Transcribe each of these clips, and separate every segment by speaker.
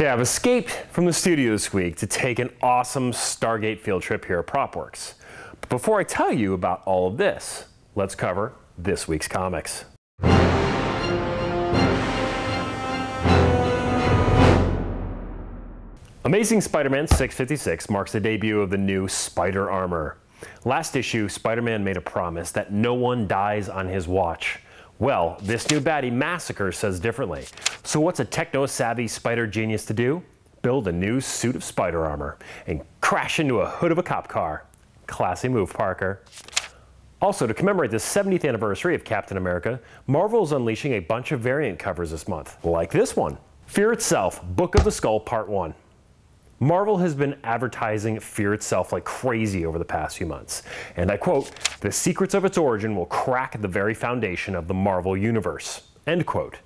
Speaker 1: Okay, I've escaped from the studio this week to take an awesome Stargate field trip here at Propworx. But before I tell you about all of this, let's cover this week's comics. Amazing Spider-Man 656 marks the debut of the new Spider Armor. Last issue, Spider-Man made a promise that no one dies on his watch. Well, this new baddie Massacre says differently. So what's a techno-savvy spider genius to do? Build a new suit of spider armor and crash into a hood of a cop car. Classy move, Parker. Also, to commemorate the 70th anniversary of Captain America, Marvel is unleashing a bunch of variant covers this month, like this one. Fear Itself, Book of the Skull Part 1. Marvel has been advertising Fear Itself like crazy over the past few months. And I quote, "The secrets of its origin will crack the very foundation of the Marvel Universe." End quote.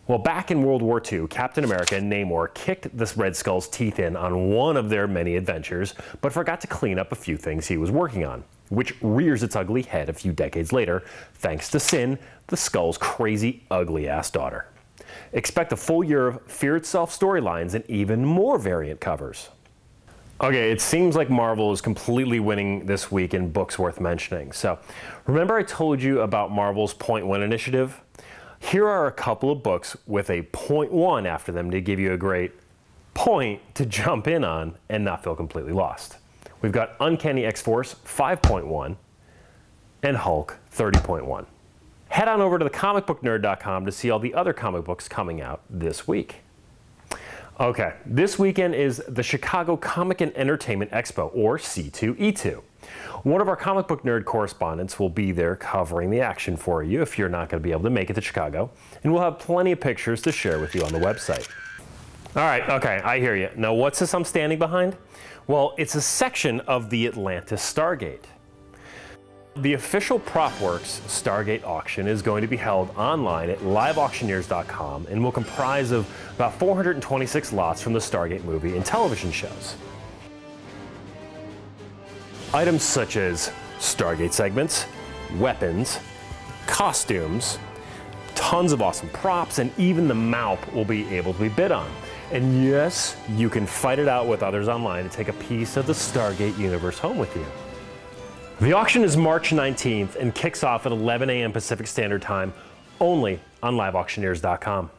Speaker 1: Well, back in World War II, Captain America and Namor kicked the Red Skull's teeth in on one of their many adventures, but forgot to clean up a few things he was working on, which rears its ugly head a few decades later, thanks to Sin, the Skull's crazy, ugly-ass daughter. Expect a full year of Fear Itself storylines and even more variant covers. Okay, it seems like Marvel is completely winning this week in books worth mentioning. So, remember I told you about Marvel's Point One initiative? Here are a couple of books with a point one after them to give you a great point to jump in on and not feel completely lost. We've got Uncanny X-Force 5.1 and Hulk 30.1. Head on over to thecomicbooknerd.com to see all the other comic books coming out this week. Okay, this weekend is the Chicago Comic and Entertainment Expo, or C2E2. One of our comic book nerd correspondents will be there covering the action for you if you're not going to be able to make it to Chicago, and we'll have plenty of pictures to share with you on the website. All right, okay, I hear you. Now, what's this I'm standing behind? Well, it's a section of the Atlantis Stargate. The official Propworx Stargate auction is going to be held online at liveauctioneers.com and will comprise of about 426 lots from the Stargate movie and television shows. Items such as Stargate segments, weapons, costumes, tons of awesome props, and even the Maup will be able to be bid on. And yes, you can fight it out with others online to take a piece of the Stargate universe home with you. The auction is March 19th and kicks off at 11 a.m. Pacific Standard Time, only on liveauctioneers.com.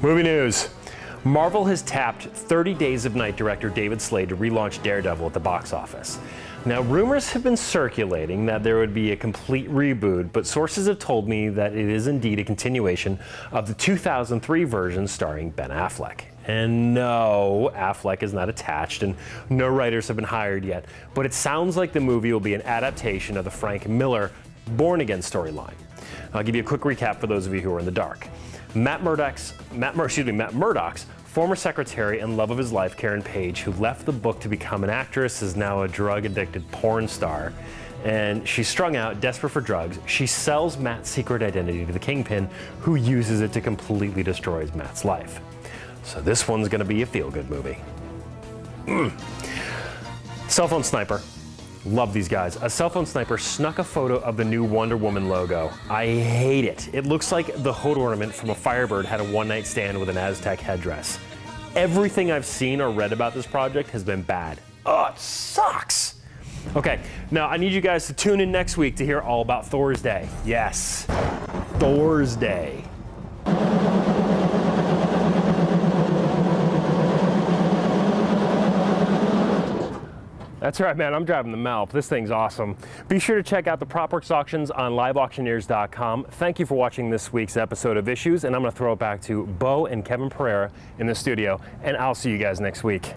Speaker 1: Movie news. Marvel has tapped 30 Days of Night director David Slade to relaunch Daredevil at the box office. Now, rumors have been circulating that there would be a complete reboot, but sources have told me that it is indeed a continuation of the 2003 version starring Ben Affleck. And no, Affleck is not attached and no writers have been hired yet, but it sounds like the movie will be an adaptation of the Frank Miller Born Again storyline. I'll give you a quick recap for those of you who are in the dark. Matt Murdock's former secretary and love of his life, Karen Page, who left the book to become an actress, is now a drug-addicted porn star. And she's strung out, desperate for drugs. She sells Matt's secret identity to the Kingpin, who uses it to completely destroy Matt's life. So this one's gonna be a feel-good movie. Cell phone sniper. Love these guys. A cell phone sniper snuck a photo of the new Wonder Woman logo. I hate it. It looks like the hood ornament from a Firebird had a one-night stand with an Aztec headdress. Everything I've seen or read about this project has been bad. Oh, it sucks. Okay, now I need you guys to tune in next week to hear all about Thor's Day. Yes, Thor's Day. That's right, man. I'm driving the Maup. This thing's awesome. Be sure to check out the Propworx auctions on liveauctioneers.com. Thank you for watching this week's episode of Issues, and I'm going to throw it back to Bo and Kevin Pereira in the studio, and I'll see you guys next week.